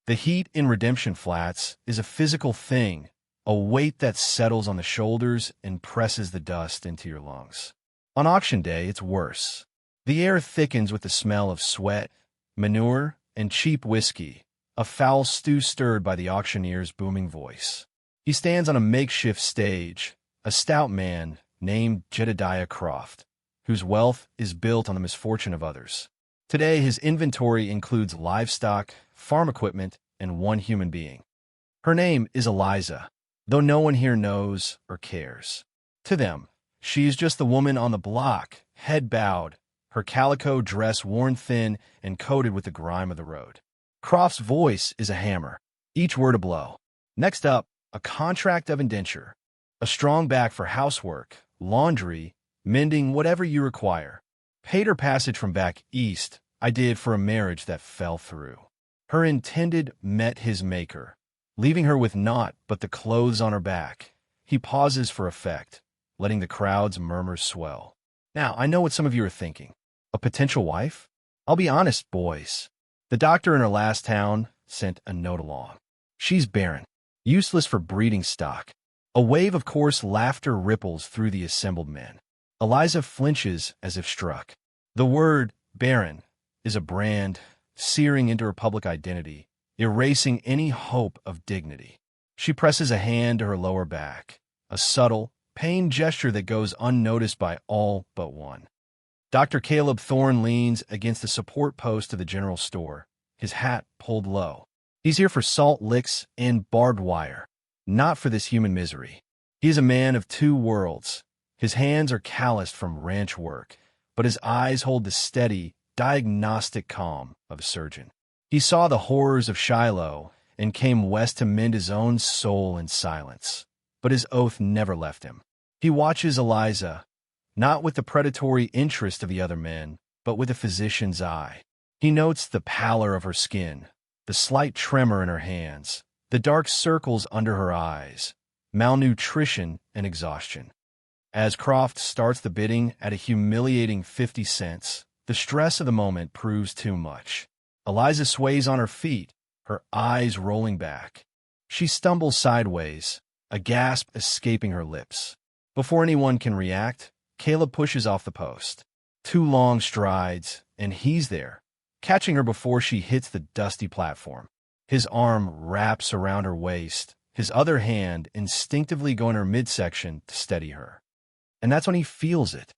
The heat in Redemption Flats is a physical thing, a weight that settles on the shoulders and presses the dust into your lungs. On auction day, it's worse. The air thickens with the smell of sweat, manure, and cheap whiskey, a foul stew stirred by the auctioneer's booming voice. He stands on a makeshift stage, a stout man named Jedediah Croft, whose wealth is built on the misfortune of others. Today, his inventory includes livestock, farm equipment, and one human being. Her name is Eliza, though no one here knows or cares. To them, she is just the woman on the block, head bowed, her calico dress worn thin and coated with the grime of the road. Croft's voice is a hammer, each word a blow. Next up, a contract of indenture, a strong back for housework, laundry, mending, whatever you require. Paid her passage from back east, I did for a marriage that fell through. Her intended met his maker, leaving her with naught but the clothes on her back. He pauses for effect, letting the crowd's murmurs swell. Now, I know what some of you are thinking. A potential wife? I'll be honest, boys. The doctor in her last town sent a note along. She's barren, useless for breeding stock. A wave of coarse laughter ripples through the assembled men. Eliza flinches as if struck. The word barren is a brand searing into her public identity, erasing any hope of dignity. She presses a hand to her lower back, a subtle, pained gesture that goes unnoticed by all but one. Dr. Caleb Thorne leans against the support post of the general store, his hat pulled low. He's here for salt licks and barbed wire, not for this human misery. He is a man of two worlds. His hands are calloused from ranch work, but his eyes hold the steady, diagnostic calm of a surgeon. He saw the horrors of Shiloh and came west to mend his own soul in silence, but his oath never left him. He watches Eliza, not with the predatory interest of the other men, but with a physician's eye. He notes the pallor of her skin, the slight tremor in her hands, the dark circles under her eyes, malnutrition and exhaustion. As Croft starts the bidding at a humiliating 50 cents, the stress of the moment proves too much. Eliza sways on her feet, her eyes rolling back. She stumbles sideways, a gasp escaping her lips. Before anyone can react, Caleb pushes off the post. 2 long strides, and he's there, catching her before she hits the dusty platform. His arm wraps around her waist, his other hand instinctively going her midsection to steady her. And that's when he feels it.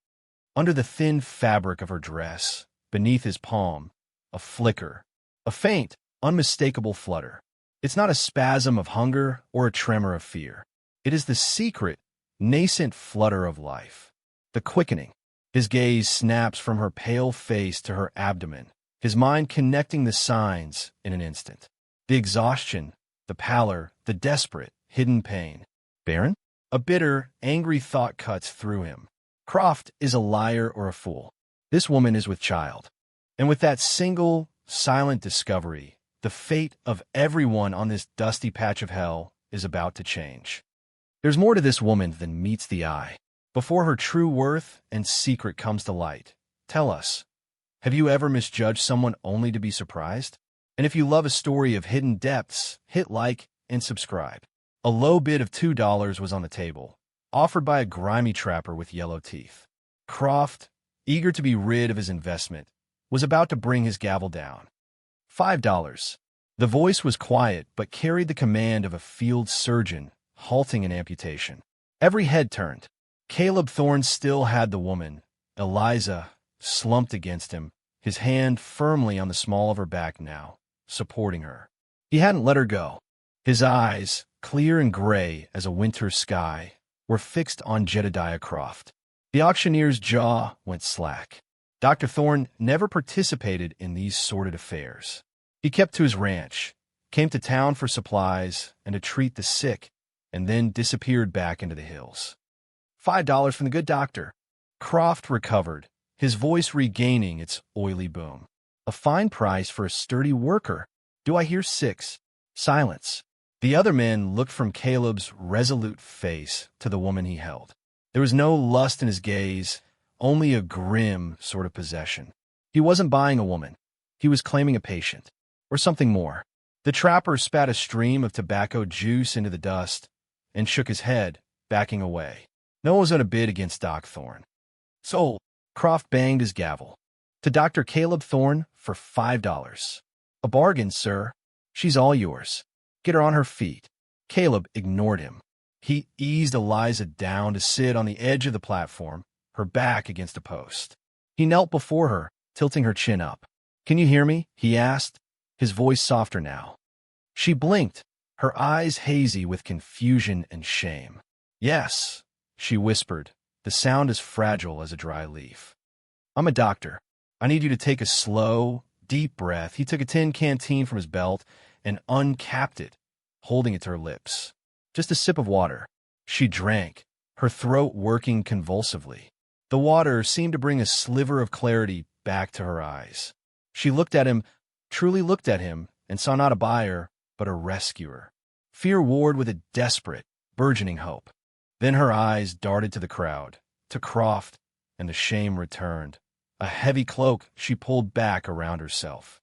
Under the thin fabric of her dress, beneath his palm, a flicker, a faint, unmistakable flutter. It's not a spasm of hunger or a tremor of fear. It is the secret, nascent flutter of life. The quickening. His gaze snaps from her pale face to her abdomen, his mind connecting the signs in an instant. The exhaustion, the pallor, the desperate, hidden pain. Barren? A bitter, angry thought cuts through him. Croft is a liar or a fool. This woman is with child. And with that single, silent discovery, the fate of everyone on this dusty patch of hell is about to change. There's more to this woman than meets the eye. Before her true worth and secret comes to light, tell us, have you ever misjudged someone only to be surprised? And if you love a story of hidden depths, hit like and subscribe. A low bid of $2 was on the table, offered by a grimy trapper with yellow teeth. Croft, eager to be rid of his investment, was about to bring his gavel down. $5. The voice was quiet but carried the command of a field surgeon halting an amputation. Every head turned. Caleb Thorne still had the woman, Eliza, slumped against him, his hand firmly on the small of her back now, supporting her. He hadn't let her go. His eyes, clear and gray as a winter sky, were fixed on Jedediah Croft. The auctioneer's jaw went slack. Dr. Thorne never participated in these sordid affairs. He kept to his ranch, came to town for supplies and to treat the sick, and then disappeared back into the hills. $5 from the good doctor. Croft recovered, his voice regaining its oily boom. A fine price for a sturdy worker. Do I hear 6? Silence. The other men looked from Caleb's resolute face to the woman he held. There was no lust in his gaze, only a grim sort of possession. He wasn't buying a woman. He was claiming a patient, or something more. The trapper spat a stream of tobacco juice into the dust and shook his head, backing away. No one was going to bid against Doc Thorne. Sold. Croft banged his gavel. To Dr. Caleb Thorne for $5. A bargain, sir. She's all yours. Get her on her feet. Caleb ignored him. He eased Eliza down to sit on the edge of the platform, her back against a post. He knelt before her, tilting her chin up. "Can you hear me?" he asked, his voice softer now. She blinked, her eyes hazy with confusion and shame. "Yes," she whispered, the sound as fragile as a dry leaf. "I'm a doctor. I need you to take a slow, deep breath." He took a tin canteen from his belt and uncapped it, holding it to her lips. Just a sip of water. She drank, her throat working convulsively. The water seemed to bring a sliver of clarity back to her eyes. She looked at him, truly looked at him, and saw not a buyer, but a rescuer. Fear warred with a desperate, burgeoning hope. Then her eyes darted to the crowd, to Croft, and the shame returned. A heavy cloak she pulled back around herself.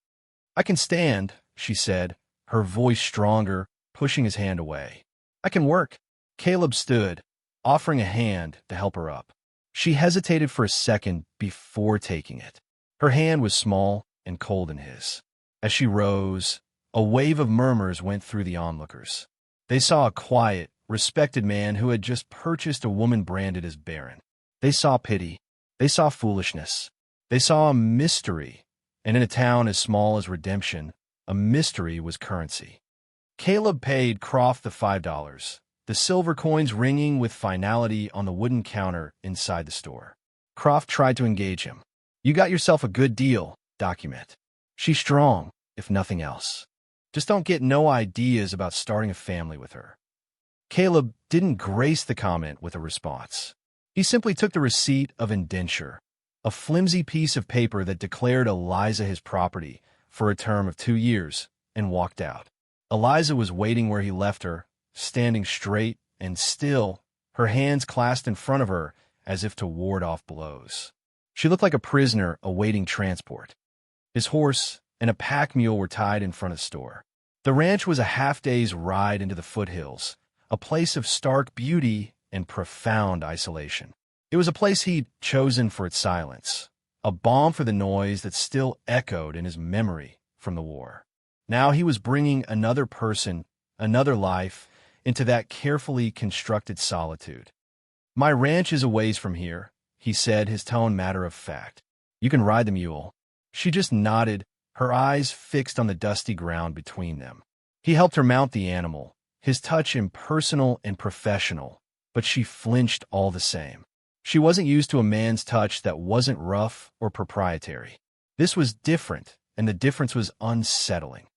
"I can stand," she said, her voice stronger, pushing his hand away. "I can work." Caleb stood, offering a hand to help her up. She hesitated for a second before taking it. Her hand was small and cold in his. As she rose, a wave of murmurs went through the onlookers. They saw a quiet, respected man who had just purchased a woman branded as Barren. They saw pity. They saw foolishness. They saw a mystery, and in a town as small as Redemption, a mystery was currency. Caleb paid Croft the $5, the silver coins ringing with finality on the wooden counter inside the store. Croft tried to engage him. "You got yourself a good deal, document. She's strong, if nothing else. Just don't get no ideas about starting a family with her." Caleb didn't grace the comment with a response. He simply took the receipt of indenture, a flimsy piece of paper that declared Eliza his property for a term of 2 years, and walked out. Eliza was waiting where he left her, standing straight and still, her hands clasped in front of her as if to ward off blows. She looked like a prisoner awaiting transport. His horse and a pack mule were tied in front of the store. The ranch was a half-day's ride into the foothills, a place of stark beauty and profound isolation. It was a place he'd chosen for its silence, a balm for the noise that still echoed in his memory from the war. Now he was bringing another person, another life, into that carefully constructed solitude. "My ranch is a ways from here," he said, his tone matter of fact. "You can ride the mule." She just nodded, her eyes fixed on the dusty ground between them. He helped her mount the animal, his touch impersonal and professional, but she flinched all the same. She wasn't used to a man's touch that wasn't rough or proprietary. This was different, and the difference was unsettling.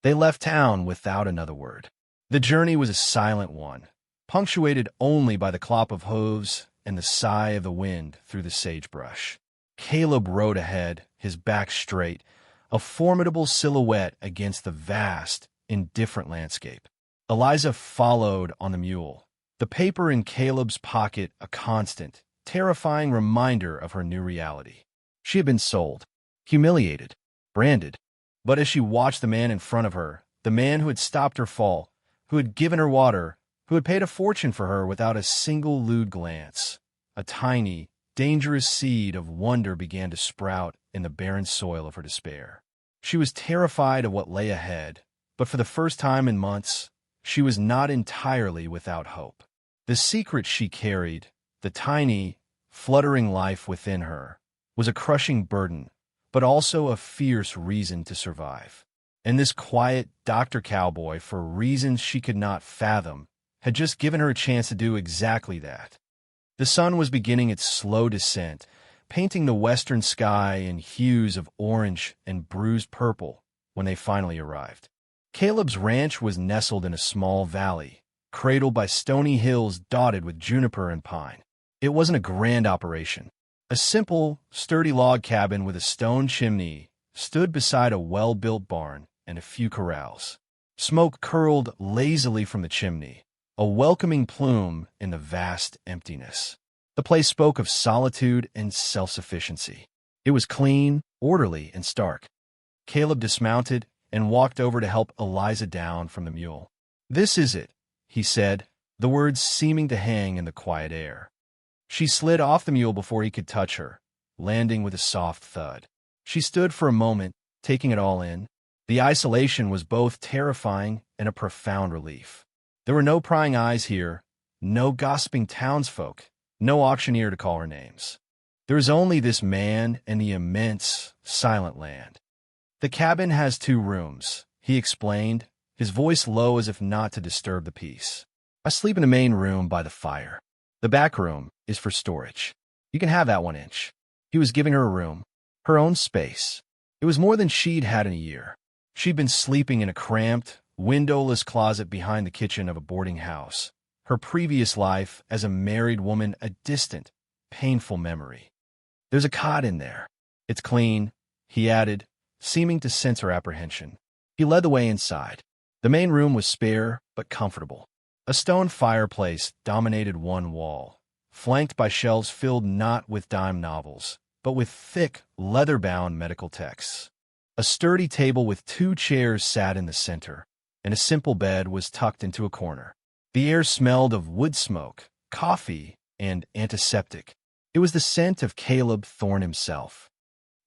They left town without another word. The journey was a silent one, punctuated only by the clop of hooves and the sigh of the wind through the sagebrush. Caleb rode ahead, his back straight, a formidable silhouette against the vast, indifferent landscape. Eliza followed on the mule, the paper in Caleb's pocket a constant, terrifying reminder of her new reality. She had been sold, humiliated, branded. But as she watched the man in front of her, the man who had stopped her fall, who had given her water, who had paid a fortune for her without a single lewd glance, a tiny, dangerous seed of wonder began to sprout in the barren soil of her despair. She was terrified of what lay ahead, but for the first time in months, she was not entirely without hope. The secret she carried, the tiny, fluttering life within her, was a crushing burden, but also a fierce reason to survive. And this quiet Dr. Cowboy, for reasons she could not fathom, had just given her a chance to do exactly that. The sun was beginning its slow descent, painting the western sky in hues of orange and bruised purple when they finally arrived. Caleb's ranch was nestled in a small valley, cradled by stony hills dotted with juniper and pine. It wasn't a grand operation. A simple, sturdy log cabin with a stone chimney stood beside a well-built barn and a few corrals. Smoke curled lazily from the chimney, a welcoming plume in the vast emptiness. The place spoke of solitude and self-sufficiency. It was clean, orderly, and stark. Caleb dismounted, and walked over to help Eliza down from the mule. "This is it," he said, the words seeming to hang in the quiet air. She slid off the mule before he could touch her, landing with a soft thud. She stood for a moment, taking it all in. The isolation was both terrifying and a profound relief. There were no prying eyes here, no gossiping townsfolk, no auctioneer to call her names. There was only this man and the immense, silent land. "The cabin has 2 rooms," he explained, his voice low as if not to disturb the peace. "I sleep in the main room by the fire. The back room is for storage. You can have that 1 inch." He was giving her a room, her own space. It was more than she'd had in a year. She'd been sleeping in a cramped, windowless closet behind the kitchen of a boarding house. Her previous life as a married woman a distant, painful memory. "There's a cot in there. It's clean," he added, seeming to sense her apprehension. He led the way inside. The main room was spare but comfortable. A stone fireplace dominated one wall, flanked by shelves filled not with dime novels, but with thick, leather-bound medical texts. A sturdy table with 2 chairs sat in the center, and a simple bed was tucked into a corner. The air smelled of wood smoke, coffee, and antiseptic. It was the scent of Caleb Thorne himself.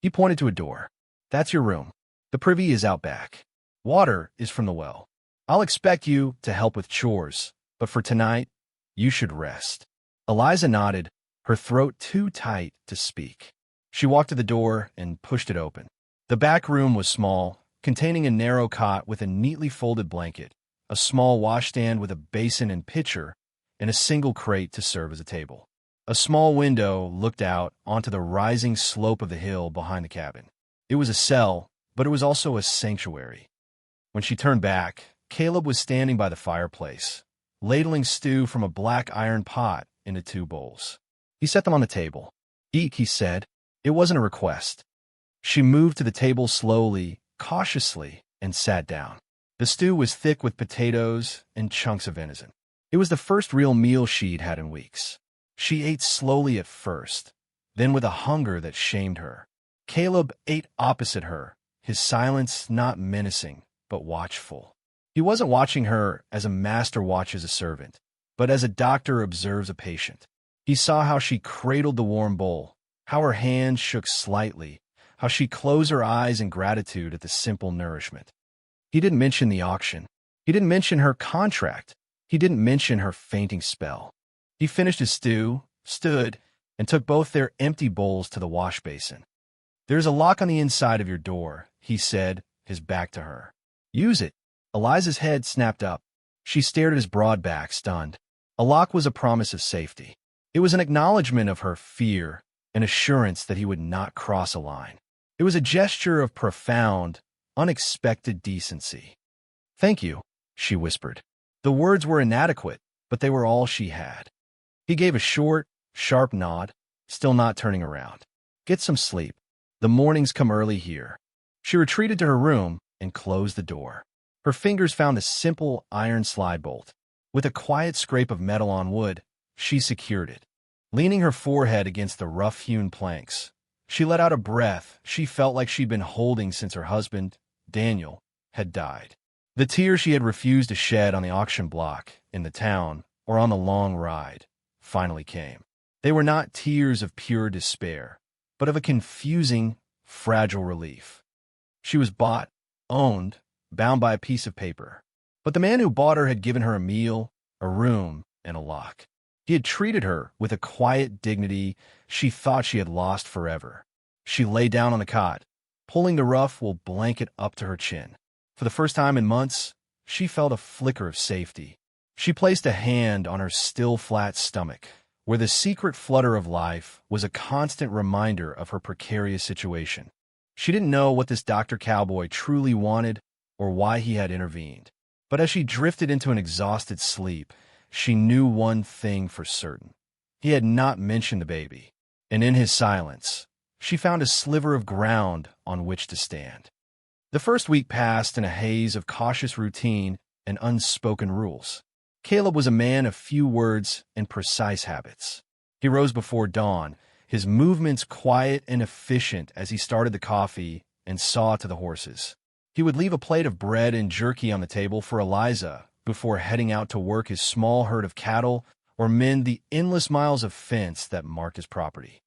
He pointed to a door. "That's your room. The privy is out back. Water is from the well. I'll expect you to help with chores, but for tonight, you should rest." Eliza nodded, her throat too tight to speak. She walked to the door and pushed it open. The back room was small, containing a narrow cot with a neatly folded blanket, a small washstand with a basin and pitcher, and a single crate to serve as a table. A small window looked out onto the rising slope of the hill behind the cabin. It was a cell, but it was also a sanctuary. When she turned back, Caleb was standing by the fireplace, ladling stew from a black iron pot into 2 bowls. He set them on the table. "Eat," he said. It wasn't a request. She moved to the table slowly, cautiously, and sat down. The stew was thick with potatoes and chunks of venison. It was the first real meal she'd had in weeks. She ate slowly at first, then with a hunger that shamed her. Caleb ate opposite her, his silence not menacing, but watchful. He wasn't watching her as a master watches a servant, but as a doctor observes a patient. He saw how she cradled the warm bowl, how her hands shook slightly, how she closed her eyes in gratitude at the simple nourishment. He didn't mention the auction. He didn't mention her contract. He didn't mention her fainting spell. He finished his stew, stood, and took both their empty bowls to the wash basin. "There's a lock on the inside of your door," he said, his back to her. "Use it." Eliza's head snapped up. She stared at his broad back, stunned. A lock was a promise of safety. It was an acknowledgement of her fear, an assurance that he would not cross a line. It was a gesture of profound, unexpected decency. "Thank you," she whispered. The words were inadequate, but they were all she had. He gave a short, sharp nod, still not turning around. "Get some sleep. The mornings come early here." She retreated to her room and closed the door. Her fingers found a simple iron slide bolt. With a quiet scrape of metal on wood, she secured it. Leaning her forehead against the rough-hewn planks, she let out a breath she felt like she'd been holding since her husband, Daniel, had died. The tears she had refused to shed on the auction block, in the town, or on the long ride, finally came. They were not tears of pure despair, but of a confusing, fragile relief. She was bought, owned, bound by a piece of paper. But the man who bought her had given her a meal, a room, and a lock. He had treated her with a quiet dignity she thought she had lost forever. She lay down on the cot, pulling the rough wool blanket up to her chin. For the first time in months, she felt a flicker of safety. She placed a hand on her still flat stomach, where the secret flutter of life was a constant reminder of her precarious situation. She didn't know what this Dr. Cowboy truly wanted or why he had intervened. But as she drifted into an exhausted sleep, she knew one thing for certain. He had not mentioned the baby, and in his silence, she found a sliver of ground on which to stand. The first week passed in a haze of cautious routine and unspoken rules. Caleb was a man of few words and precise habits. He rose before dawn, his movements quiet and efficient as he started the coffee and saw to the horses. He would leave a plate of bread and jerky on the table for Eliza before heading out to work his small herd of cattle or mend the endless miles of fence that marked his property.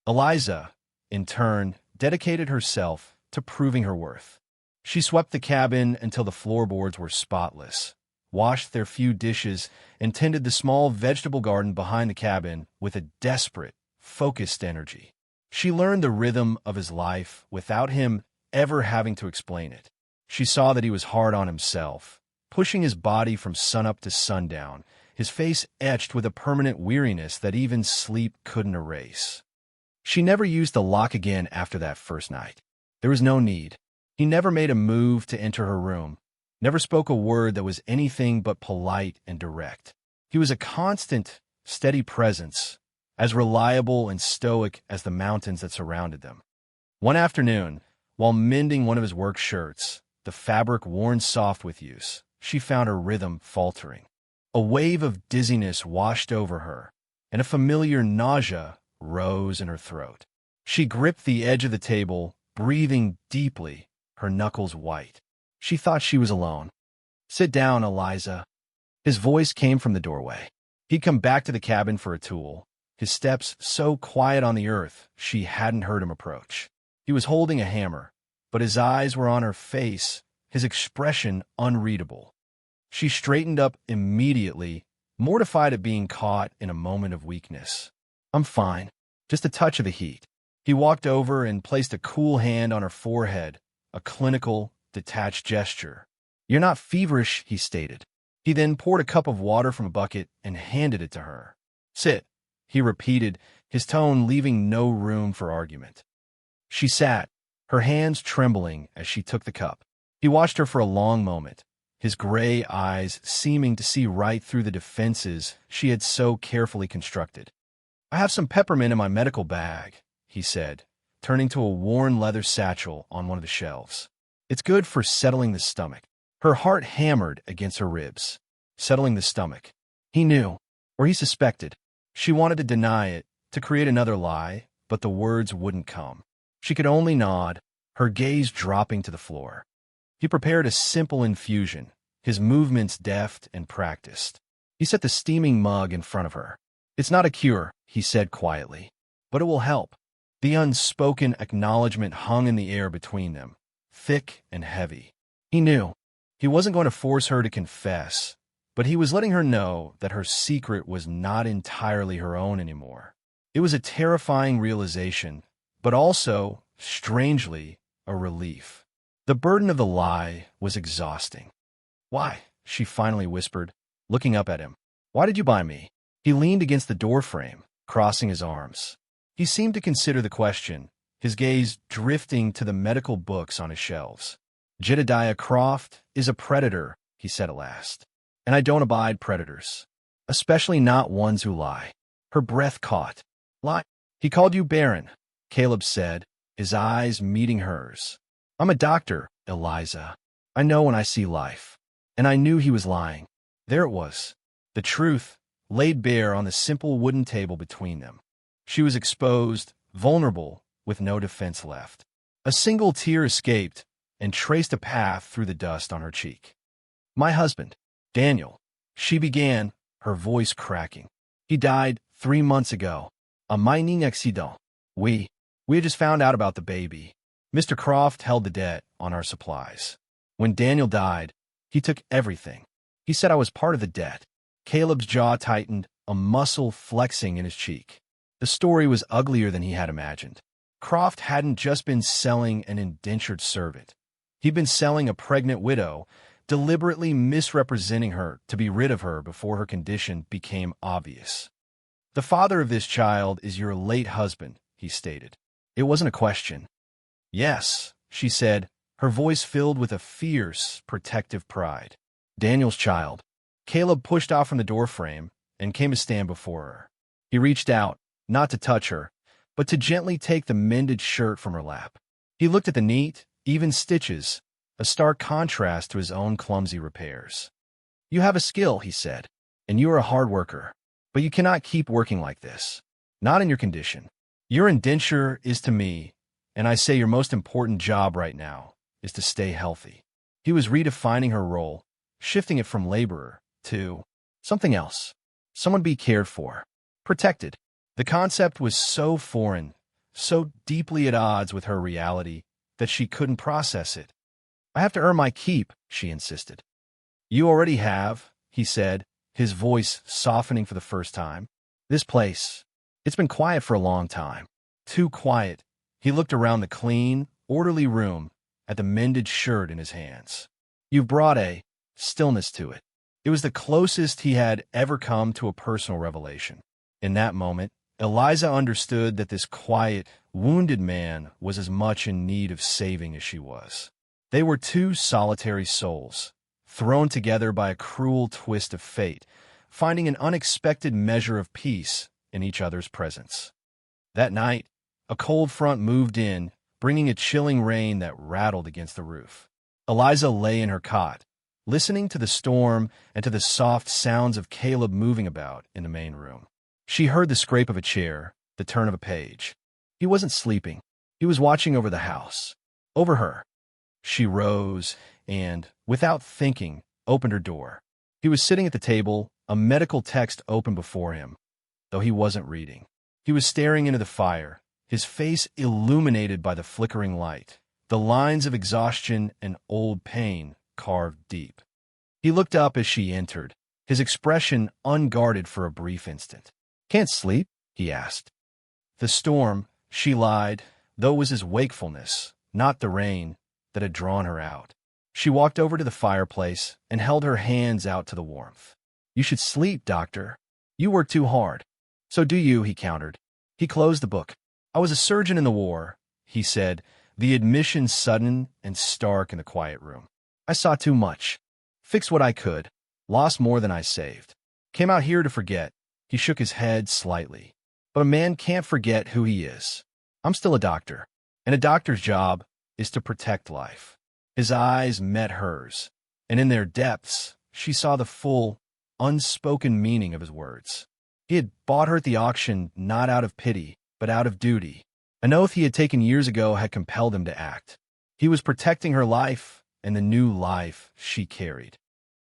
Eliza, in turn, dedicated herself to proving her worth. She swept the cabin until the floorboards were spotless, washed their few dishes, and tended the small vegetable garden behind the cabin with a desperate, focused energy. She learned the rhythm of his life without him ever having to explain it. She saw that he was hard on himself, pushing his body from sunup to sundown, his face etched with a permanent weariness that even sleep couldn't erase. She never used the lock again after that first night. There was no need. He never made a move to enter her room, never spoke a word that was anything but polite and direct. He was a constant, steady presence, as reliable and stoic as the mountains that surrounded them. One afternoon, while mending one of his work shirts, the fabric worn soft with use, she found her rhythm faltering. A wave of dizziness washed over her, and a familiar nausea rose in her throat. She gripped the edge of the table, breathing deeply, her knuckles white. She thought she was alone. "Sit down, Eliza." His voice came from the doorway. He'd come back to the cabin for a tool, his steps so quiet on the earth she hadn't heard him approach. He was holding a hammer, but his eyes were on her face, his expression unreadable. She straightened up immediately, mortified at being caught in a moment of weakness. "I'm fine. Just a touch of the heat." He walked over and placed a cool hand on her forehead, a clinical, detached gesture. "You're not feverish," he stated. He then poured a cup of water from a bucket and handed it to her. "Sit," he repeated, his tone leaving no room for argument. She sat, her hands trembling as she took the cup. He watched her for a long moment, his gray eyes seeming to see right through the defenses she had so carefully constructed. "I have some peppermint in my medical bag," he said, turning to a worn leather satchel on one of the shelves. "It's good for settling the stomach." Her heart hammered against her ribs. Settling the stomach. He knew, or he suspected. She wanted to deny it, to create another lie, but the words wouldn't come. She could only nod, her gaze dropping to the floor. He prepared a simple infusion, his movements deft and practiced. He set the steaming mug in front of her. "It's not a cure," he said quietly, "but it will help." The unspoken acknowledgement hung in the air between them, thick and heavy. He knew. He wasn't going to force her to confess, but he was letting her know that her secret was not entirely her own anymore. It was a terrifying realization, but also, strangely, a relief. The burden of the lie was exhausting. "Why?" she finally whispered, looking up at him. "Why did you buy me?" He leaned against the doorframe, crossing his arms. He seemed to consider the question, his gaze drifting to the medical books on his shelves. "Jedediah Croft is a predator," he said at last. "And I don't abide predators, especially not ones who lie." Her breath caught. "Lie? He called you Barren," Caleb said, his eyes meeting hers. "I'm a doctor, Eliza. I know when I see life." And I knew he was lying. There it was, the truth, laid bare on the simple wooden table between them. She was exposed, vulnerable, with no defense left. A single tear escaped and traced a path through the dust on her cheek. "My husband, Daniel," she began, her voice cracking. "He died 3 months ago. A mining accident. We had just found out about the baby. Mr. Croft held the debt on our supplies. When Daniel died, he took everything. He said I was part of the debt." Caleb's jaw tightened, a muscle flexing in his cheek. The story was uglier than he had imagined. Croft hadn't just been selling an indentured servant. He'd been selling a pregnant widow, deliberately misrepresenting her to be rid of her before her condition became obvious. "The father of this child is your late husband," he stated. It wasn't a question. "Yes," she said, her voice filled with a fierce, protective pride. "Daniel's child." Caleb pushed off from the doorframe and came to stand before her. He reached out, not to touch her, but to gently take the mended shirt from her lap. He looked at the neat, even stitches, a stark contrast to his own clumsy repairs. "You have a skill," he said, "and you are a hard worker, but you cannot keep working like this. Not in your condition. Your indenture is to me, and I say your most important job right now, is to stay healthy. He was redefining her role, shifting it from laborer to something else. Someone be cared for, protected. The concept was so foreign, so deeply at odds with her reality, that she couldn't process it. "I have to earn my keep," she insisted. "You already have," he said, his voice softening for the first time. "This place, it's been quiet for a long time. Too quiet." He looked around the clean, orderly room at the mended shirt in his hands. "You've brought a stillness to it." It was the closest he had ever come to a personal revelation. In that moment, Eliza understood that this quiet, wounded man was as much in need of saving as she was. They were two solitary souls, thrown together by a cruel twist of fate, finding an unexpected measure of peace in each other's presence. That night, a cold front moved in, bringing a chilling rain that rattled against the roof. Eliza lay in her cot, listening to the storm and to the soft sounds of Caleb moving about in the main room. She heard the scrape of a chair, the turn of a page. He wasn't sleeping. He was watching over the house, over her. She rose and, without thinking, opened her door. He was sitting at the table, a medical text open before him, though he wasn't reading. He was staring into the fire, his face illuminated by the flickering light, the lines of exhaustion and old pain carved deep. He looked up as she entered, his expression unguarded for a brief instant. "Can't sleep?" he asked. The storm, she lied, though it was his wakefulness, not the rain, that had drawn her out. She walked over to the fireplace and held her hands out to the warmth. "You should sleep, doctor. You work too hard." "So do you," he countered. He closed the book. "I was a surgeon in the war," he said, the admission sudden and stark in the quiet room. "I saw too much. Fixed what I could. Lost more than I saved. Came out here to forget." He shook his head slightly. "But a man can't forget who he is. I'm still a doctor, and a doctor's job is to protect life." His eyes met hers, and in their depths, she saw the full, unspoken meaning of his words. He had bought her at the auction not out of pity, but out of duty. An oath he had taken years ago had compelled him to act. He was protecting her life and the new life she carried.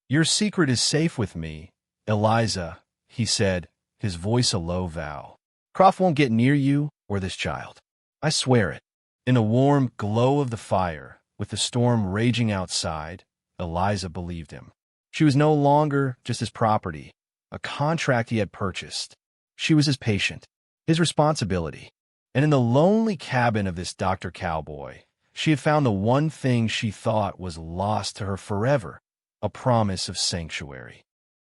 "Your secret is safe with me, Eliza," he said, his voice a low vow. "Croft won't get near you or this child. I swear it." In the warm glow of the fire, with the storm raging outside, Eliza believed him. She was no longer just his property, a contract he had purchased. She was his patient, his responsibility. And in the lonely cabin of this Dr. Cowboy, she had found the one thing she thought was lost to her forever, a promise of sanctuary.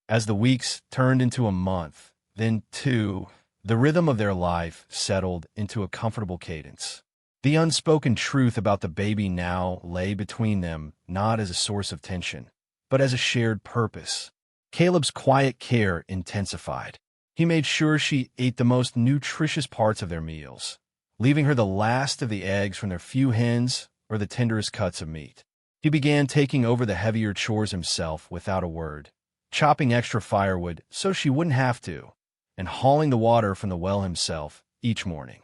As the weeks turned into a month, then two, the rhythm of their life settled into a comfortable cadence. The unspoken truth about the baby now lay between them not as a source of tension, but as a shared purpose. Caleb's quiet care intensified. He made sure she ate the most nutritious parts of their meals, leaving her the last of the eggs from their few hens or the tenderest cuts of meat. He began taking over the heavier chores himself without a word, chopping extra firewood so she wouldn't have to, and hauling the water from the well himself each morning.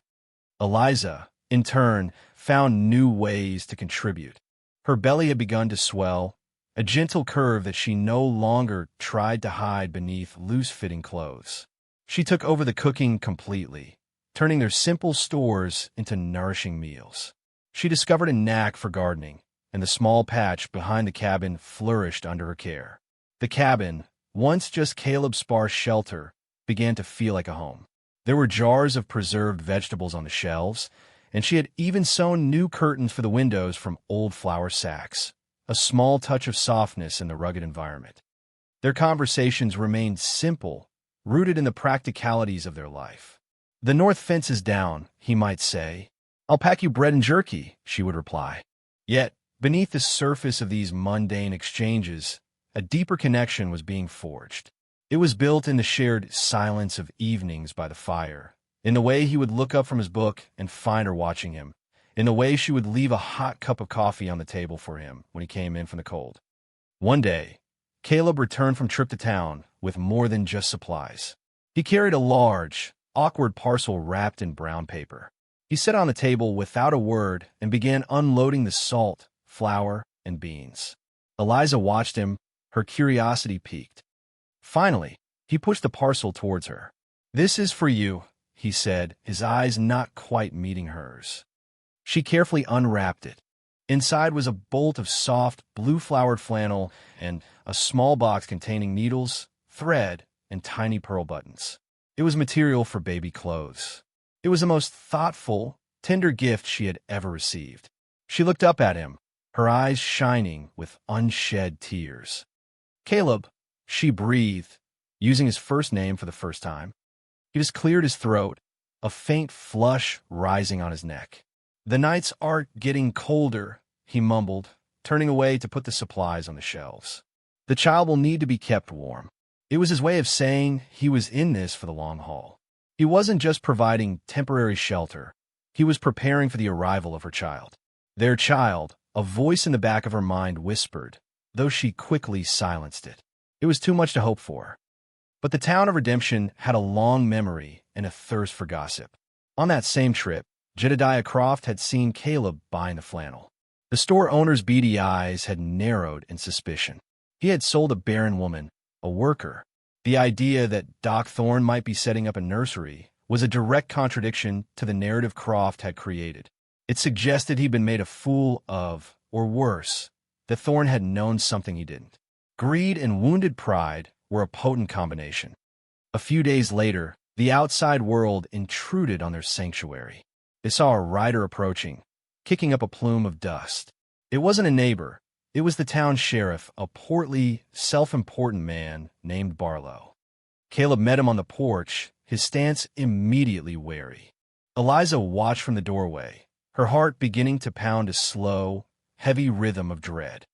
Eliza, in turn, found new ways to contribute. Her belly had begun to swell, a gentle curve that she no longer tried to hide beneath loose-fitting clothes. She took over the cooking completely, turning their simple stores into nourishing meals. She discovered a knack for gardening, and the small patch behind the cabin flourished under her care. The cabin, once just Caleb's sparse shelter, began to feel like a home. There were jars of preserved vegetables on the shelves, and she had even sewn new curtains for the windows from old flour sacks, a small touch of softness in the rugged environment. Their conversations remained simple, rooted in the practicalities of their life. "The north fence is down," he might say. "I'll pack you bread and jerky," she would reply. Yet, beneath the surface of these mundane exchanges, a deeper connection was being forged. It was built in the shared silence of evenings by the fire, in the way he would look up from his book and find her watching him, in the way she would leave a hot cup of coffee on the table for him when he came in from the cold. One day, Caleb returned from trip to town with more than just supplies. He carried a large, awkward parcel wrapped in brown paper. He set it on the table without a word and began unloading the salt, flour, and beans. Eliza watched him, her curiosity piqued. Finally, he pushed the parcel towards her. "This is for you," he said, his eyes not quite meeting hers. She carefully unwrapped it. Inside was a bolt of soft, blue-flowered flannel and a small box containing needles, thread, and tiny pearl buttons. It was material for baby clothes. It was the most thoughtful, tender gift she had ever received. She looked up at him, her eyes shining with unshed tears. "Caleb," she breathed, using his first name for the first time. He just cleared his throat, a faint flush rising on his neck. "The nights are getting colder," he mumbled, turning away to put the supplies on the shelves. "The child will need to be kept warm." It was his way of saying he was in this for the long haul. He wasn't just providing temporary shelter. He was preparing for the arrival of her child. Their child, a voice in the back of her mind whispered, though she quickly silenced it. It was too much to hope for. But the town of Redemption had a long memory and a thirst for gossip. On that same trip, Jedediah Croft had seen Caleb buying the flannel. The store owner's beady eyes had narrowed in suspicion. He had sold a Barren woman, a worker. The idea that Doc Thorne might be setting up a nursery was a direct contradiction to the narrative Croft had created. It suggested he'd been made a fool of, or worse, that Thorne had known something he didn't. Greed and wounded pride were a potent combination. A few days later, the outside world intruded on their sanctuary. They saw a rider approaching, kicking up a plume of dust. It wasn't a neighbor. It was the town sheriff, a portly, self-important man named Barlow. Caleb met him on the porch, his stance immediately wary. Eliza watched from the doorway, her heart beginning to pound a slow, heavy rhythm of dread.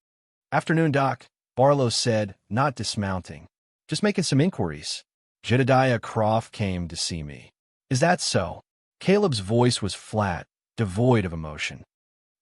"Afternoon, Doc," Barlow said, not dismounting. "Just making some inquiries. Jedediah Croft came to see me." "Is that so?" Caleb's voice was flat, devoid of emotion.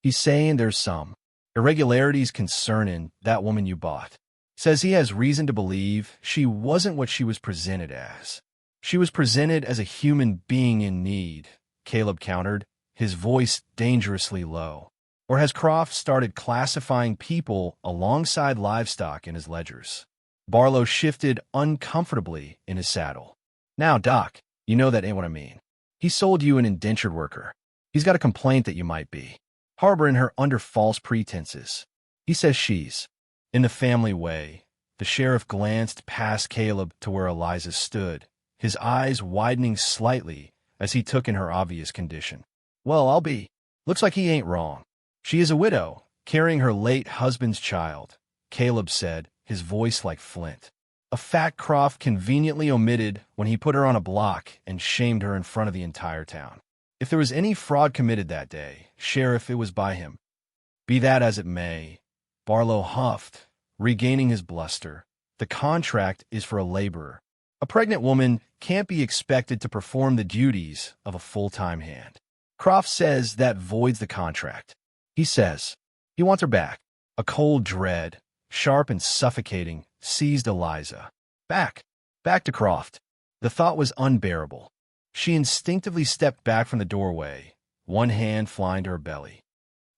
"He's saying there's some irregularities concerning that woman you bought. Says he has reason to believe she wasn't what she was presented as." "She was presented as a human being in need," Caleb countered, his voice dangerously low. "Or has Croft started classifying people alongside livestock in his ledgers?" Barlow shifted uncomfortably in his saddle. "Now, Doc, you know that ain't what I mean. He sold you an indentured worker. He's got a complaint that you might be harboring her under false pretenses. He says she's in the family way." The sheriff glanced past Caleb to where Eliza stood, his eyes widening slightly as he took in her obvious condition. "Well, I'll be. Looks like he ain't wrong. She is a widow, carrying her late husband's child," Caleb said, his voice like flint. A fact Croft conveniently omitted when he put her on a block and shamed her in front of the entire town. If there was any fraud committed that day, Sheriff, it was by him. "Be that as it may," Barlow huffed, regaining his bluster, "the contract is for a laborer. A pregnant woman can't be expected to perform the duties of a full-time hand. Croft says that voids the contract. He says he wants her back." A cold dread, sharp and suffocating, seized Eliza. Back to Croft. The thought was unbearable. She instinctively stepped back from the doorway, one hand flying to her belly.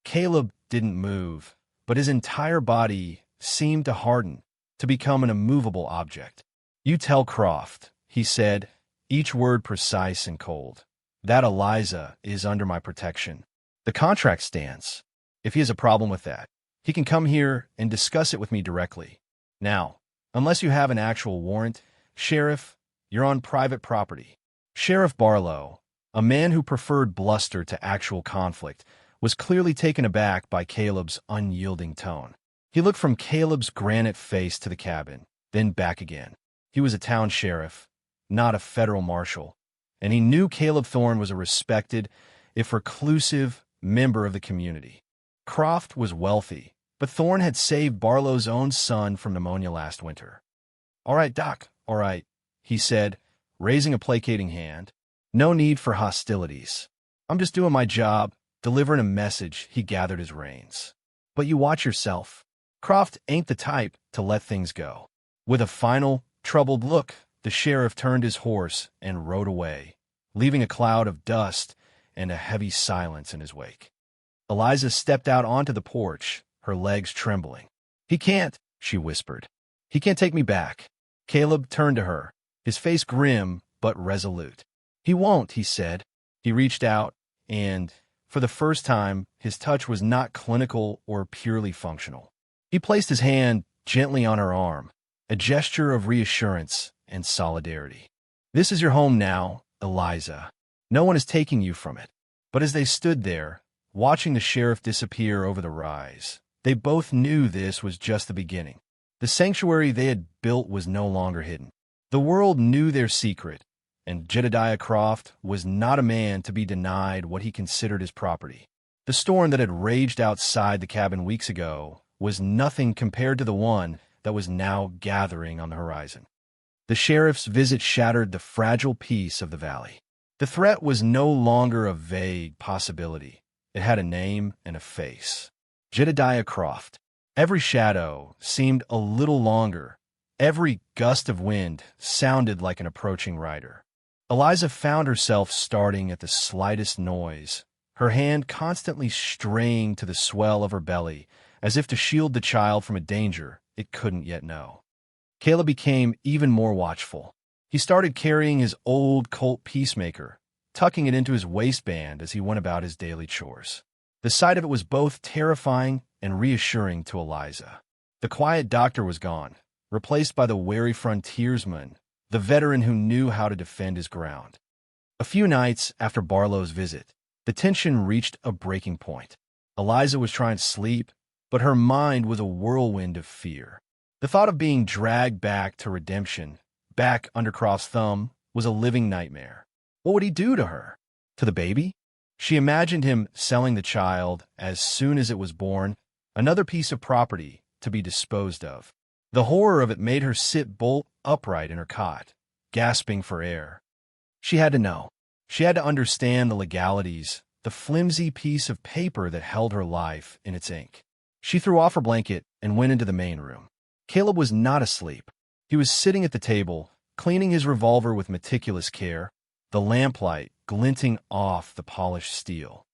Caleb didn't move, but his entire body seemed to harden, to become an immovable object. "You tell Croft," he said, each word precise and cold, "that Eliza is under my protection. The contract stands. If he has a problem with that, he can come here and discuss it with me directly. Now, unless you have an actual warrant, Sheriff, you're on private property." Sheriff Barlow, a man who preferred bluster to actual conflict, was clearly taken aback by Caleb's unyielding tone. He looked from Caleb's granite face to the cabin, then back again. He was a town sheriff, not a federal marshal, and he knew Caleb Thorne was a respected, if reclusive, member of the community. Croft was wealthy, but Thorne had saved Barlow's own son from pneumonia last winter. "All right, Doc, all right," he said, raising a placating hand. "No need for hostilities. I'm just doing my job, delivering a message." He gathered his reins. "But you watch yourself. Croft ain't the type to let things go." With a final, troubled look, the sheriff turned his horse and rode away, leaving a cloud of dust and a heavy silence in his wake. Eliza stepped out onto the porch, her legs trembling. "He can't," she whispered. "He can't take me back." Caleb turned to her, his face grim but resolute. "He won't," he said. He reached out, and, for the first time, his touch was not clinical or purely functional. He placed his hand gently on her arm, a gesture of reassurance and solidarity. "This is your home now, Eliza. No one is taking you from it." But as they stood there, watching the sheriff disappear over the rise, they both knew this was just the beginning. The sanctuary they had built was no longer hidden. The world knew their secret, and Jedediah Croft was not a man to be denied what he considered his property. The storm that had raged outside the cabin weeks ago was nothing compared to the one that was now gathering on the horizon. The sheriff's visit shattered the fragile peace of the valley. The threat was no longer a vague possibility. It had a name and a face. Jedediah Croft. Every shadow seemed a little longer. Every gust of wind sounded like an approaching rider. Eliza found herself starting at the slightest noise, her hand constantly straying to the swell of her belly, as if to shield the child from a danger it couldn't yet know. Caleb became even more watchful. He started carrying his old Colt Peacemaker, tucking it into his waistband as he went about his daily chores. The sight of it was both terrifying and reassuring to Eliza. The quiet doctor was gone, replaced by the wary frontiersman, the veteran who knew how to defend his ground. A few nights after Barlow's visit, the tension reached a breaking point. Eliza was trying to sleep, but her mind was a whirlwind of fear. The thought of being dragged back to redemption, back under Croft's thumb, was a living nightmare. What would he do to her? To the baby? She imagined him selling the child as soon as it was born, another piece of property to be disposed of. The horror of it made her sit bolt upright in her cot, gasping for air. She had to know. She had to understand the legalities, the flimsy piece of paper that held her life in its ink. She threw off her blanket and went into the main room. Caleb was not asleep. He was sitting at the table, cleaning his revolver with meticulous care, the lamplight glinting off the polished steel.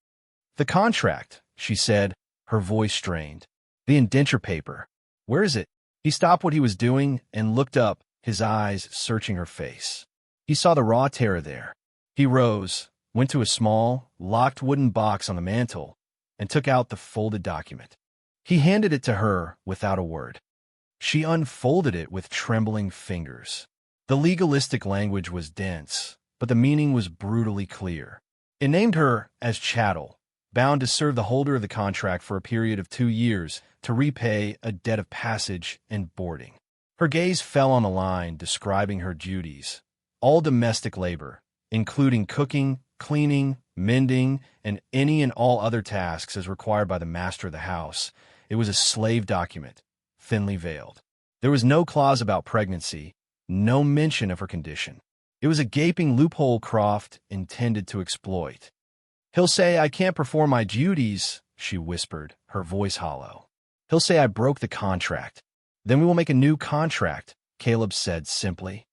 "The contract," she said, her voice strained. "The indenture paper. Where is it?" He stopped what he was doing and looked up, his eyes searching her face. He saw the raw terror there. He rose, went to a small, locked wooden box on the mantel, and took out the folded document. He handed it to her without a word. She unfolded it with trembling fingers. The legalistic language was dense, but the meaning was brutally clear. It named her as chattel, bound to serve the holder of the contract for a period of 2 years to repay a debt of passage and boarding. Her gaze fell on the line describing her duties, all domestic labor, including cooking, cleaning, mending, and any and all other tasks as required by the master of the house. It was a slave document, thinly veiled. There was no clause about pregnancy, no mention of her condition. It was a gaping loophole Croft intended to exploit. "He'll say I can't perform my duties," she whispered, her voice hollow. "He'll say I broke the contract. Then we will make a new contract," Caleb said simply.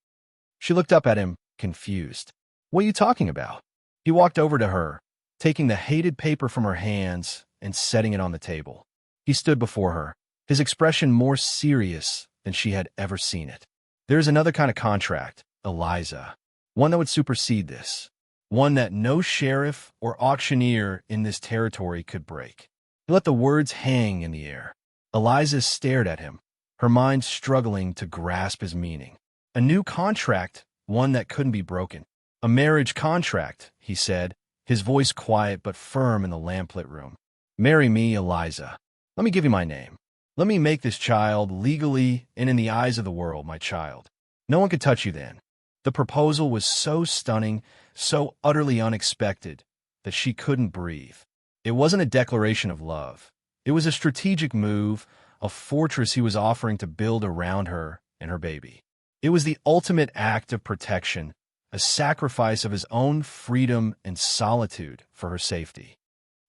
She looked up at him, confused. "What are you talking about?" He walked over to her, taking the hated paper from her hands and setting it on the table. He stood before her, his expression more serious than she had ever seen it. "There is another kind of contract, Eliza, one that would supersede this, one that no sheriff or auctioneer in this territory could break." He let the words hang in the air. Eliza stared at him, her mind struggling to grasp his meaning. "A new contract, one that couldn't be broken. A marriage contract," he said, his voice quiet but firm in the lamplit room. "Marry me, Eliza. Let me give you my name. Let me make this child legally and in the eyes of the world my child. No one could touch you then." The proposal was so stunning, so utterly unexpected, that she couldn't breathe. It wasn't a declaration of love. It was a strategic move, a fortress he was offering to build around her and her baby. It was the ultimate act of protection, a sacrifice of his own freedom and solitude for her safety.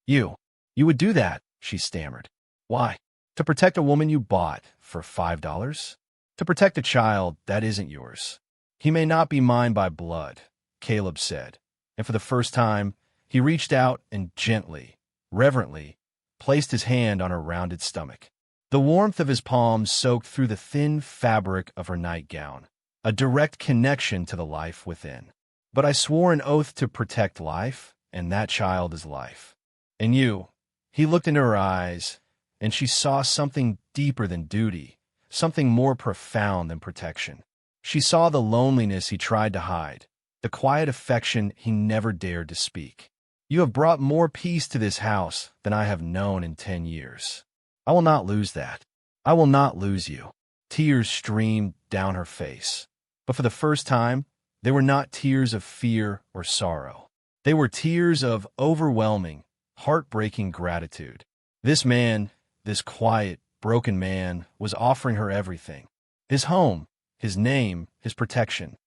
You would do that," she stammered. "Why? To protect a woman you bought for $5? To protect a child that isn't yours." "He may not be mine by blood," Caleb said, and for the first time, he reached out and gently, reverently, placed his hand on her rounded stomach. The warmth of his palm soaked through the thin fabric of her nightgown, a direct connection to the life within. But I swore an oath to protect life, and that child is life. And you, he looked into her eyes, and she saw something deeper than duty, something more profound than protection. She saw the loneliness he tried to hide, the quiet affection he never dared to speak. You have brought more peace to this house than I have known in 10 years. I will not lose that. I will not lose you. Tears streamed down her face. But for the first time, they were not tears of fear or sorrow. They were tears of overwhelming, heartbreaking gratitude. This man, this quiet, broken man, was offering her everything. His home, his name, his protection.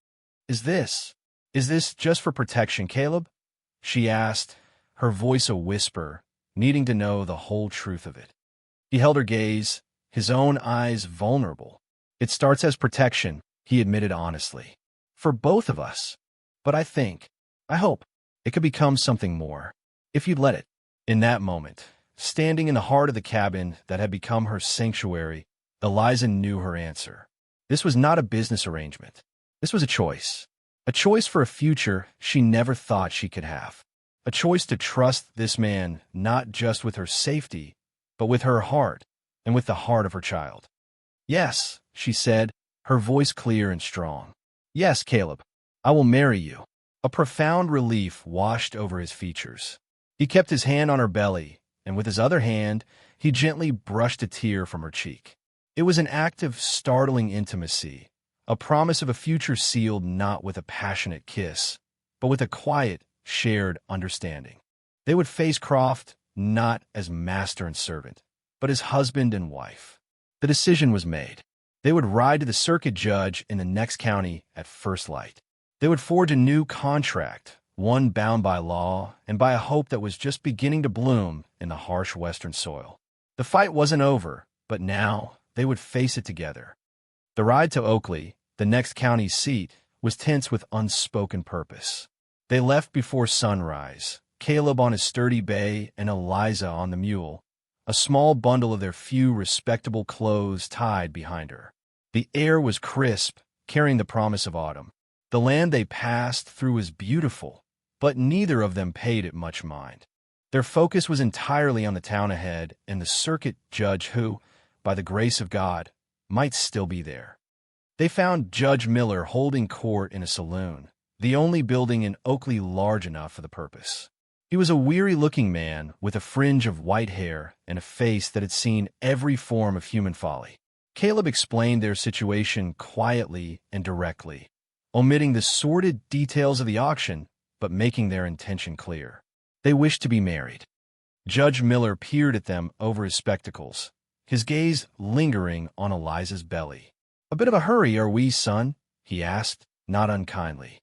Is this just for protection, Caleb? She asked, her voice a whisper, needing to know the whole truth of it. He held her gaze, his own eyes vulnerable. It starts as protection, he admitted honestly. For both of us. But I hope, it could become something more. If you'd let it. In that moment, standing in the heart of the cabin that had become her sanctuary, Eliza knew her answer. This was not a business arrangement. This was a choice. A choice for a future she never thought she could have. A choice to trust this man not just with her safety, but with her heart and with the heart of her child. Yes, she said, her voice clear and strong. Yes, Caleb, I will marry you. A profound relief washed over his features. He kept his hand on her belly, and with his other hand, he gently brushed a tear from her cheek. It was an act of startling intimacy, a promise of a future sealed not with a passionate kiss, but with a quiet, shared understanding. They would face Croft not as master and servant, but as husband and wife. The decision was made. They would ride to the circuit judge in the next county at first light. They would forge a new contract, one bound by law and by a hope that was just beginning to bloom in the harsh western soil. The fight wasn't over, but now they would face it together. The ride to Oakley, the next county seat, was tense with unspoken purpose. They left before sunrise, Caleb on his sturdy bay and Eliza on the mule, a small bundle of their few respectable clothes tied behind her. The air was crisp, carrying the promise of autumn. The land they passed through was beautiful, but neither of them paid it much mind. Their focus was entirely on the town ahead and the circuit judge who, by the grace of God, might still be there. They found Judge Miller holding court in a saloon, the only building in Oakley large enough for the purpose. He was a weary-looking man with a fringe of white hair and a face that had seen every form of human folly. Caleb explained their situation quietly and directly, omitting the sordid details of the auction, but making their intention clear. They wished to be married. Judge Miller peered at them over his spectacles, his gaze lingering on Eliza's belly. "A bit of a hurry, are we, son?" he asked, not unkindly.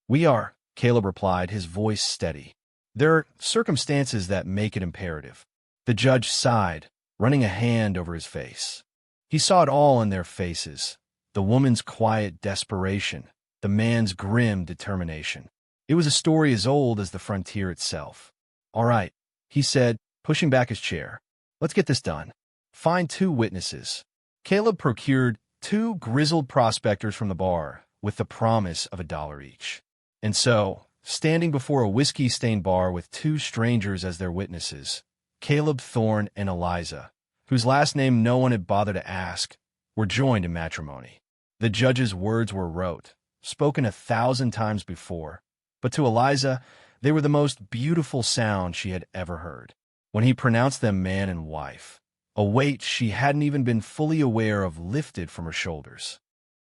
"We are," Caleb replied, his voice steady. "There are circumstances that make it imperative." The judge sighed, running a hand over his face. He saw it all in their faces, the woman's quiet desperation, the man's grim determination. It was a story as old as the frontier itself. "All right," he said, pushing back his chair. "Let's get this done. Find 2 witnesses." Caleb procured 2 grizzled prospectors from the bar with the promise of $1 each. And so, standing before a whiskey-stained bar with 2 strangers as their witnesses, Caleb Thorne and Eliza, whose last name no one had bothered to ask, were joined in matrimony. The judge's words were rote, spoken 1,000 times before, but to Eliza, they were the most beautiful sound she had ever heard. When he pronounced them man and wife, a weight she hadn't even been fully aware of lifted from her shoulders.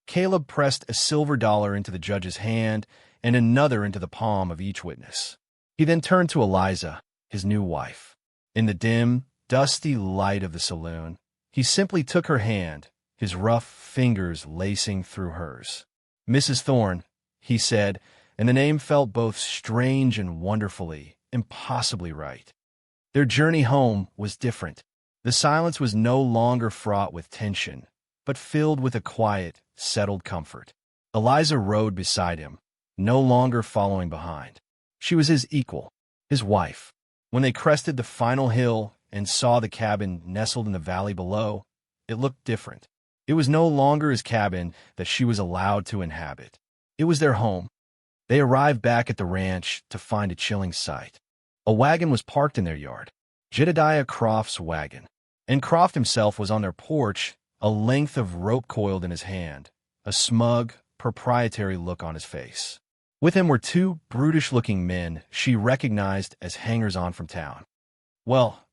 Caleb pressed a silver dollar into the judge's hand and another into the palm of each witness. He then turned to Eliza, his new wife. In the dim, dusty light of the saloon, he simply took her hand, his rough fingers lacing through hers. "Mrs. Thorne," he said, and the name felt both strange and wonderfully, impossibly right. Their journey home was different. The silence was no longer fraught with tension, but filled with a quiet, settled comfort. Eliza rode beside him, no longer following behind. She was his equal, his wife. When they crested the final hill and saw the cabin nestled in the valley below, it looked different. It was no longer his cabin that she was allowed to inhabit. It was their home. They arrived back at the ranch to find a chilling sight. A wagon was parked in their yard, Jedediah Croft's wagon, and Croft himself was on their porch, a length of rope coiled in his hand, a smug, proprietary look on his face. With him were two brutish-looking men she recognized as hangers-on from town. Well,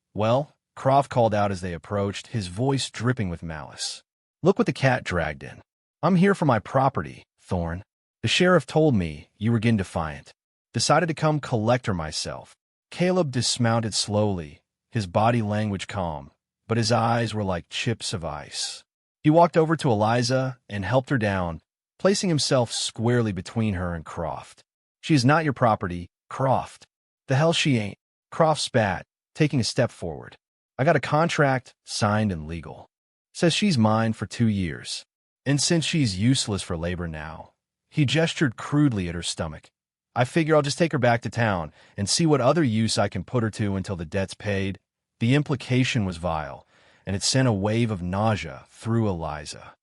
Croft called out as they approached, his voice dripping with malice. Look what the cat dragged in. I'm here for my property, Thorne. The sheriff told me you were getting defiant. Decided to come collect her myself. Caleb dismounted slowly, his body language calm, but his eyes were like chips of ice. He walked over to Eliza and helped her down, placing himself squarely between her and Croft. She is not your property, Croft. The hell she ain't. Croft spat, taking a step forward. I got a contract, signed and legal. Says she's mine for 2 years. And since she's useless for labor now, he gestured crudely at her stomach. I figure I'll just take her back to town and see what other use I can put her to until the debt's paid. The implication was vile, and it sent a wave of nausea through Eliza.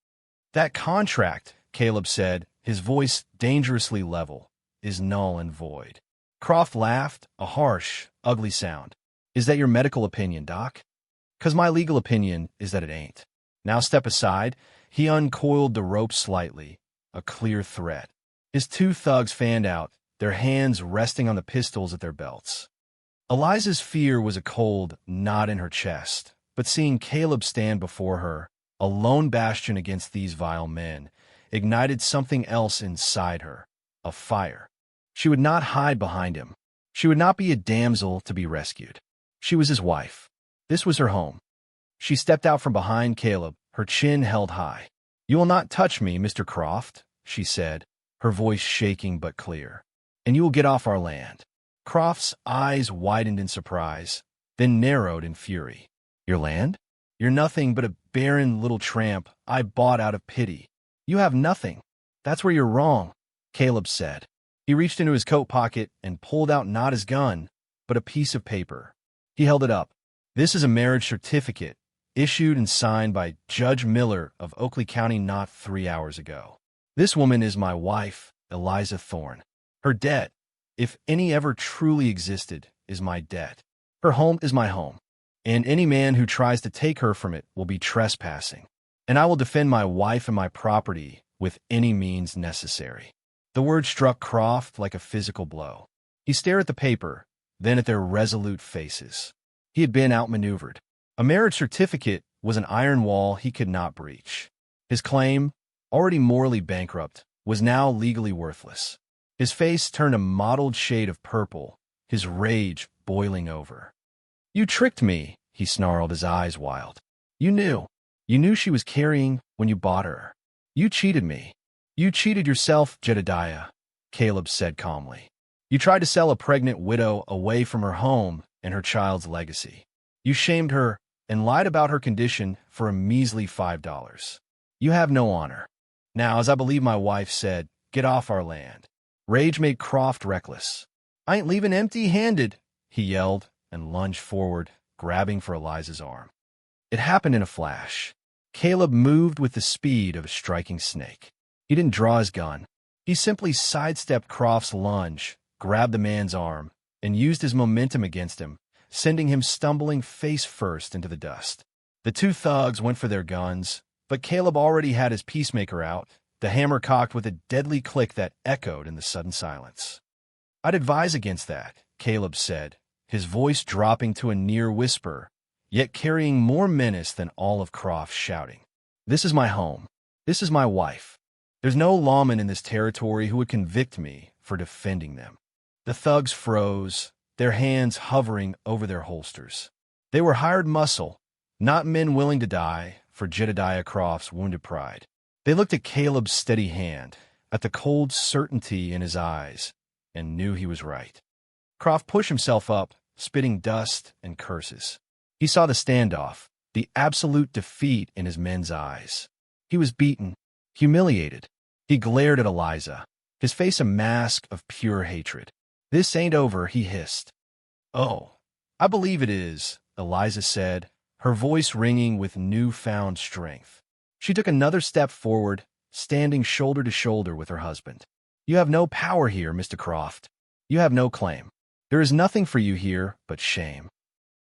That contract, Caleb said, his voice dangerously level, is null and void. Croft laughed, a harsh, ugly sound. Is that your medical opinion, Doc? 'Cause my legal opinion is that it ain't. Now step aside. He uncoiled the rope slightly, a clear threat. His two thugs fanned out, their hands resting on the pistols at their belts. Eliza's fear was a cold knot in her chest, but seeing Caleb stand before her, a lone bastion against these vile men, ignited something else inside her, a fire. She would not hide behind him. She would not be a damsel to be rescued. She was his wife. This was her home. She stepped out from behind Caleb, her chin held high. You will not touch me, Mr. Croft, she said, her voice shaking but clear. And you will get off our land. Croft's eyes widened in surprise, then narrowed in fury. Your land? You're nothing but a barren little tramp I bought out of pity. You have nothing. That's where you're wrong, Caleb said. He reached into his coat pocket and pulled out not his gun, but a piece of paper. He held it up. This is a marriage certificate, issued and signed by Judge Miller of Oakley County not 3 hours ago. This woman is my wife, Eliza Thorne. Her debt, if any ever truly existed, is my debt. Her home is my home, and any man who tries to take her from it will be trespassing. And I will defend my wife and my property with any means necessary. The word struck Croft like a physical blow. He stared at the paper, then at their resolute faces. He had been outmaneuvered. A marriage certificate was an iron wall he could not breach. His claim, already morally bankrupt, was now legally worthless. His face turned a mottled shade of purple, his rage boiling over. You tricked me, he snarled, his eyes wild. You knew. You knew she was carrying when you bought her. You cheated me. You cheated yourself, Jedediah, Caleb said calmly. You tried to sell a pregnant widow away from her home and her child's legacy. You shamed her and lied about her condition for a measly $5. You have no honor. Now, as I believe my wife said, get off our land. Rage made Croft reckless. I ain't leaving empty-handed, he yelled and lunged forward, grabbing for Eliza's arm. It happened in a flash. Caleb moved with the speed of a striking snake. He didn't draw his gun. He simply sidestepped Croft's lunge, grabbed the man's arm, and used his momentum against him, sending him stumbling face first into the dust. The two thugs went for their guns, but Caleb already had his peacemaker out, the hammer cocked with a deadly click that echoed in the sudden silence. I'd advise against that, Caleb said, his voice dropping to a near whisper, yet carrying more menace than all of Croft's shouting. This is my home. This is my wife. There's no lawman in this territory who would convict me for defending them. The thugs froze, their hands hovering over their holsters. They were hired muscle, not men willing to die for Jedediah Croft's wounded pride. They looked at Caleb's steady hand, at the cold certainty in his eyes, and knew he was right. Croft pushed himself up, spitting dust and curses. He saw the standoff, the absolute defeat in his men's eyes. He was beaten, humiliated. He glared at Eliza, his face a mask of pure hatred. This ain't over, he hissed. Oh, I believe it is, Eliza said, her voice ringing with newfound strength. She took another step forward, standing shoulder to shoulder with her husband. You have no power here, Mr. Croft. You have no claim. There is nothing for you here but shame.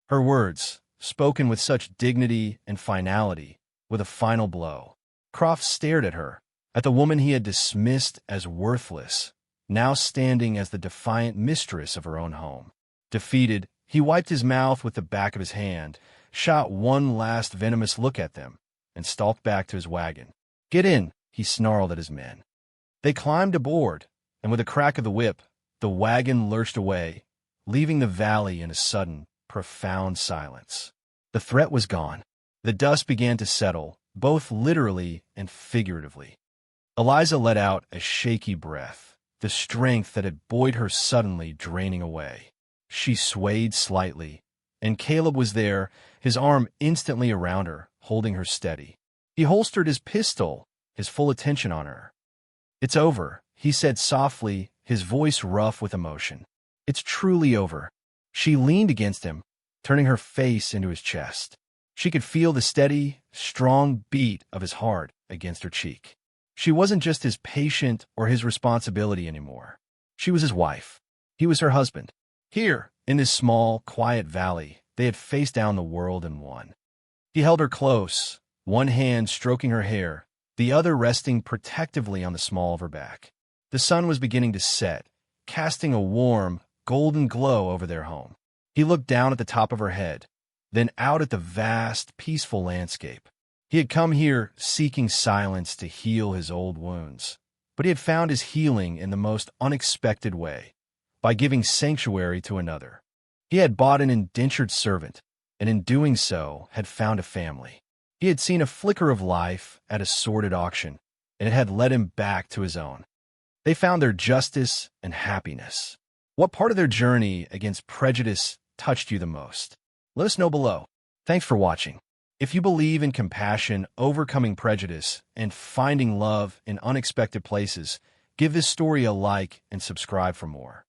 Her words, spoken with such dignity and finality, with a final blow. Croft stared at her, at the woman he had dismissed as worthless, now standing as the defiant mistress of her own home. Defeated, he wiped his mouth with the back of his hand, shot one last venomous look at them, and stalked back to his wagon. Get in, he snarled at his men. They climbed aboard, and with a crack of the whip, the wagon lurched away, leaving the valley in a sudden, profound silence. The threat was gone. The dust began to settle, both literally and figuratively. Eliza let out a shaky breath, the strength that had buoyed her suddenly draining away. She swayed slightly, and Caleb was there, his arm instantly around her, holding her steady. He holstered his pistol, his full attention on her. It's over, he said softly, his voice rough with emotion. It's truly over. She leaned against him, turning her face into his chest. She could feel the steady, strong beat of his heart against her cheek. She wasn't just his patient or his responsibility anymore. She was his wife. He was her husband. Here, in this small, quiet valley, they had faced down the world and won. He held her close, one hand stroking her hair, the other resting protectively on the small of her back. The sun was beginning to set, casting a warm, golden glow over their home. He looked down at the top of her head, then out at the vast, peaceful landscape. He had come here seeking silence to heal his old wounds, but he had found his healing in the most unexpected way, by giving sanctuary to another. He had bought an indentured servant, and in doing so had found a family. He had seen a flicker of life at a sordid auction, and it had led him back to his own. They found their justice and happiness. What part of their journey against prejudice touched you the most? Let us know below. Thanks for watching. If you believe in compassion, overcoming prejudice, and finding love in unexpected places, give this story a like and subscribe for more.